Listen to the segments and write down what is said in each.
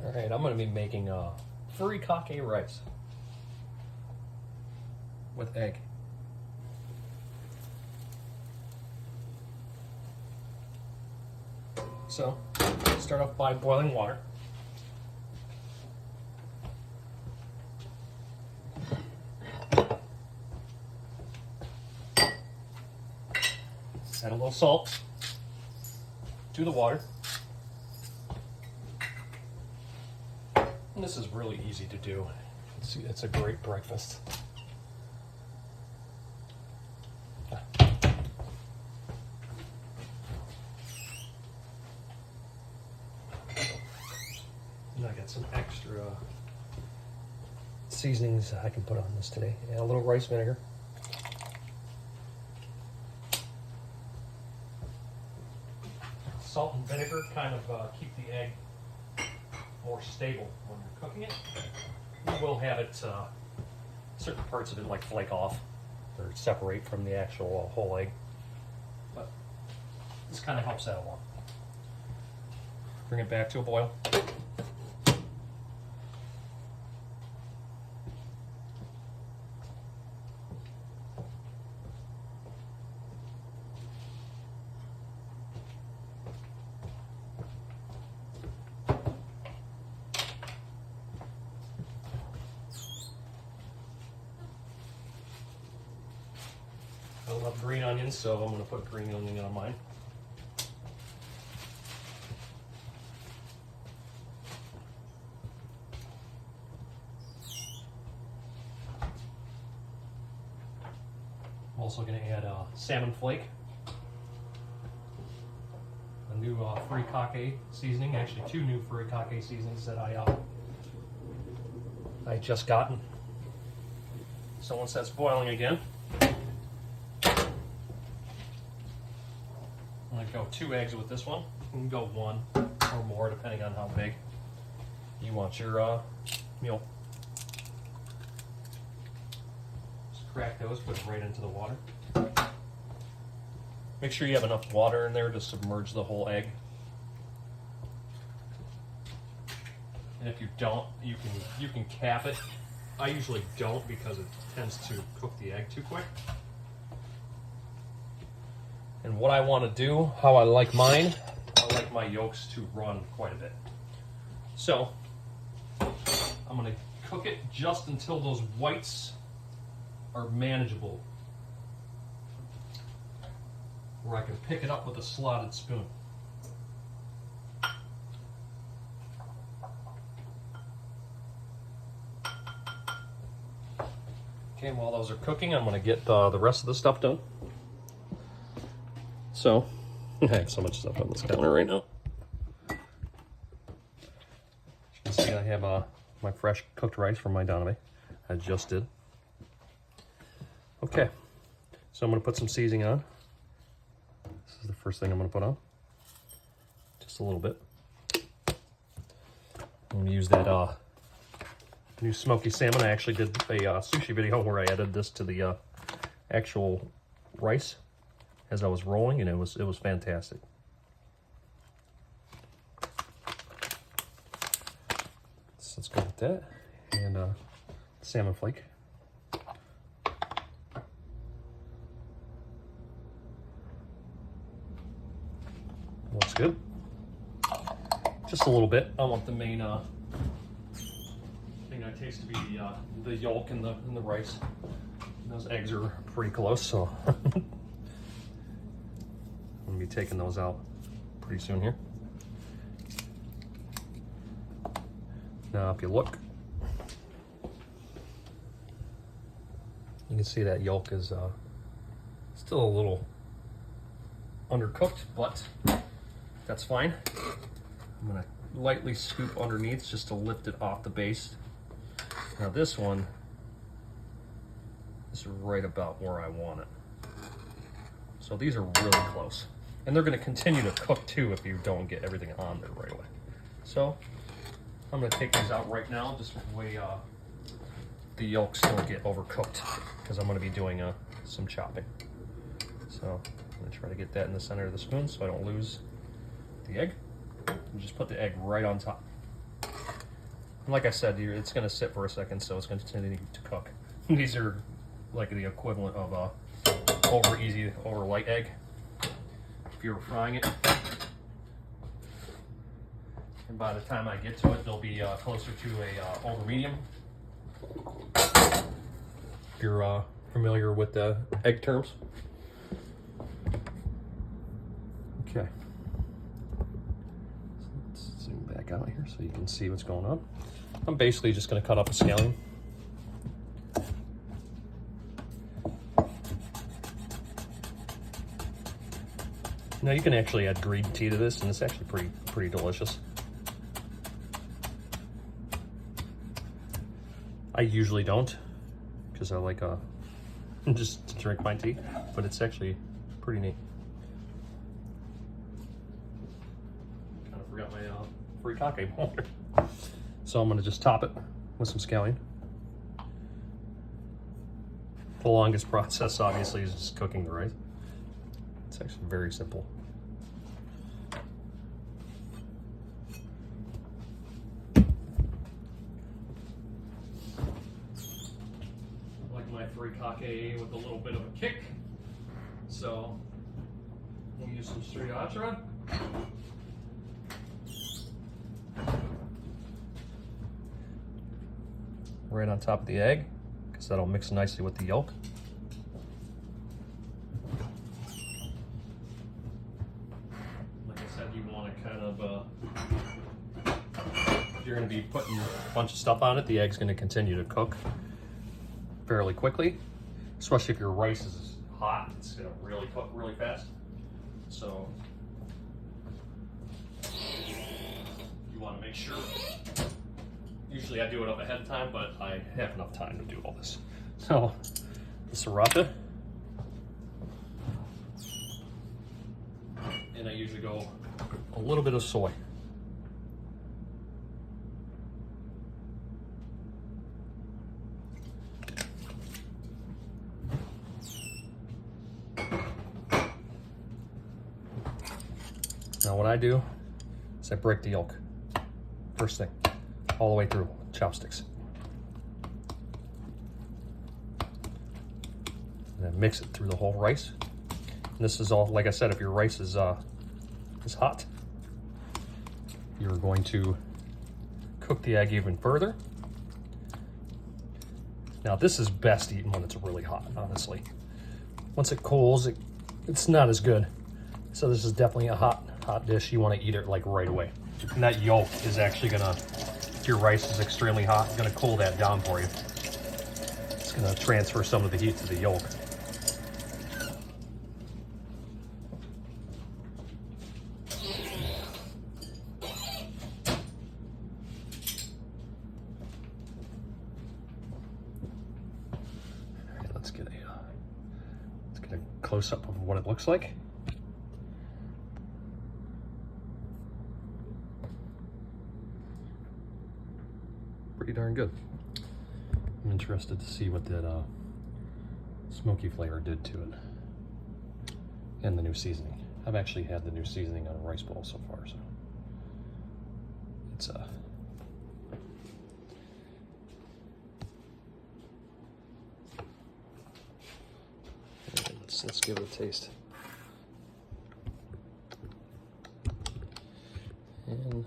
All right, I'm going to be making furikake rice with egg. So, start off by boiling water. Add a little salt to the water. And this is really easy to do. It's a great breakfast. And I got some extra seasonings I can put on this today. Add a little rice vinegar. Salt and vinegar kind of keep the egg more stable when you're cooking it. You will have it, certain parts of it like flake off or separate from the actual whole egg. But this kind of helps that along. Bring it back to a boil. I love green onions, so I'm going to put green onion on mine. I'm also going to add salmon flake, a new furikake seasoning, actually 2 new furikake seasonings that I just gotten. So once that's boiling again, I'm going to go 2 eggs with this one. You can go 1 or more depending on how big you want your meal. Just crack those, put them right into the water. Make sure you have enough water in there to submerge the whole egg. And if you don't, you can cap it. I usually don't because it tends to cook the egg too quick. And what I want to do, how I like mine, I like my yolks to run quite a bit. So, I'm going to cook it just until those whites are manageable, where I can pick it up with a slotted spoon. Okay, while those are cooking, I'm going to get the rest of the stuff done. So, I have so much stuff on this counter right now. As you can see, I have my fresh cooked rice from my Donabé. I just did. Okay, so I'm going to put some seasoning on. This is the first thing I'm going to put on. Just a little bit. I'm going to use that new smoky salmon. I actually did a sushi video where I added this to the actual rice as I was rolling, and it was fantastic. So let's go with that, and salmon flake. Looks good. Just a little bit. I want the main thing I taste to be the yolk and the rice. And those eggs are pretty close, so I'm gonna be taking those out pretty soon here. Now, if you look, you can see that yolk is still a little undercooked, but that's fine. I'm gonna lightly scoop underneath just to lift it off the base. Now this one, this is right about where I want it. So these are really close. And they're gonna continue to cook too if you don't get everything on there right away. So I'm gonna take these out right now, just the way the yolks don't get overcooked, because I'm gonna be doing some chopping. So I'm gonna try to get that in the center of the spoon so I don't lose the egg. And just put the egg right on top. Like I said, it's going to sit for a second, so it's going to continue to cook. These are like the equivalent of a over light egg. If you're frying it, and by the time I get to it, they'll be closer to a over medium. If you're familiar with the egg terms. Okay. Let's zoom back out here so you can see what's going on. I'm basically just going to cut up a scallion. Now you can actually add green tea to this, and it's actually pretty delicious. I usually don't, because I like just to drink my tea, but it's actually pretty neat. Kind of forgot my furikake holder. So I'm going to just top it with some scallion. The longest process, obviously, is just cooking the rice. It's actually very simple. I like my furikake with a little bit of a kick, so we'll use some sriracha. Right on top of the egg, because that'll mix nicely with the yolk. Like I said, you want to kind of, if you're going to be putting a bunch of stuff on it, the egg's going to continue to cook fairly quickly, especially if your rice is hot. It's going to really cook really fast. So you want to make sure. Usually I do it up ahead of time, but I have enough time to do all this. So, the sriracha. And I usually go a little bit of soy. Now what I do is I break the yolk. First thing. All the way through, chopsticks. And then mix it through the whole rice. And this is all, like I said, if your rice is hot, you're going to cook the egg even further. Now this is best eaten when it's really hot, honestly. Once it cools, it's not as good. So this is definitely a hot dish. You want to eat it like right away. And that yolk is actually gonna, if your rice is extremely hot, it's gonna cool that down for you. It's gonna transfer some of the heat to the yolk. All right, let's get a close-up of what it looks like. Pretty darn good. I'm interested to see what that smoky flavor did to it, and the new seasoning. I've actually had the new seasoning on a rice bowl so far, so it's let's give it a taste. And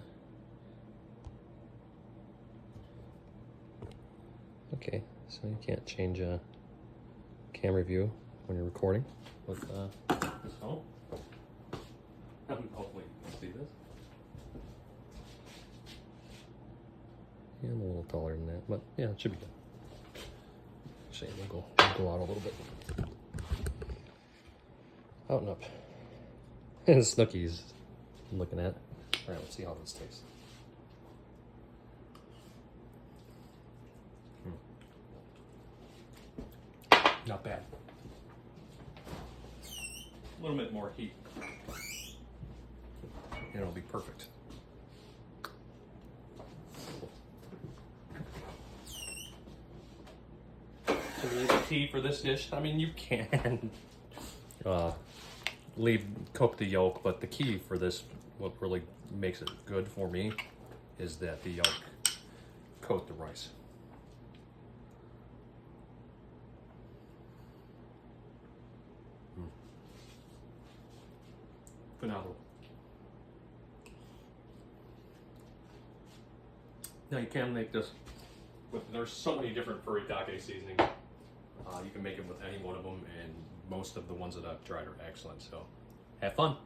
okay, so you can't change camera view when you're recording with this phone. Hopefully you can see this. Yeah, I'm a little taller than that, but yeah, it should be good. Actually, we'll go out a little bit. Out and up. And Snooki's looking at it. All right, let's see how this tastes. Not bad. A little bit more heat. And it'll be perfect. So the key for this dish, I mean, you can cook the yolk, but the key for this, what really makes it good for me, is that the yolk coat the rice. Phenomenal. Now you can make this there's so many different furikake seasonings. You can make it with any one of them, and most of the ones that I've tried are excellent. So have fun.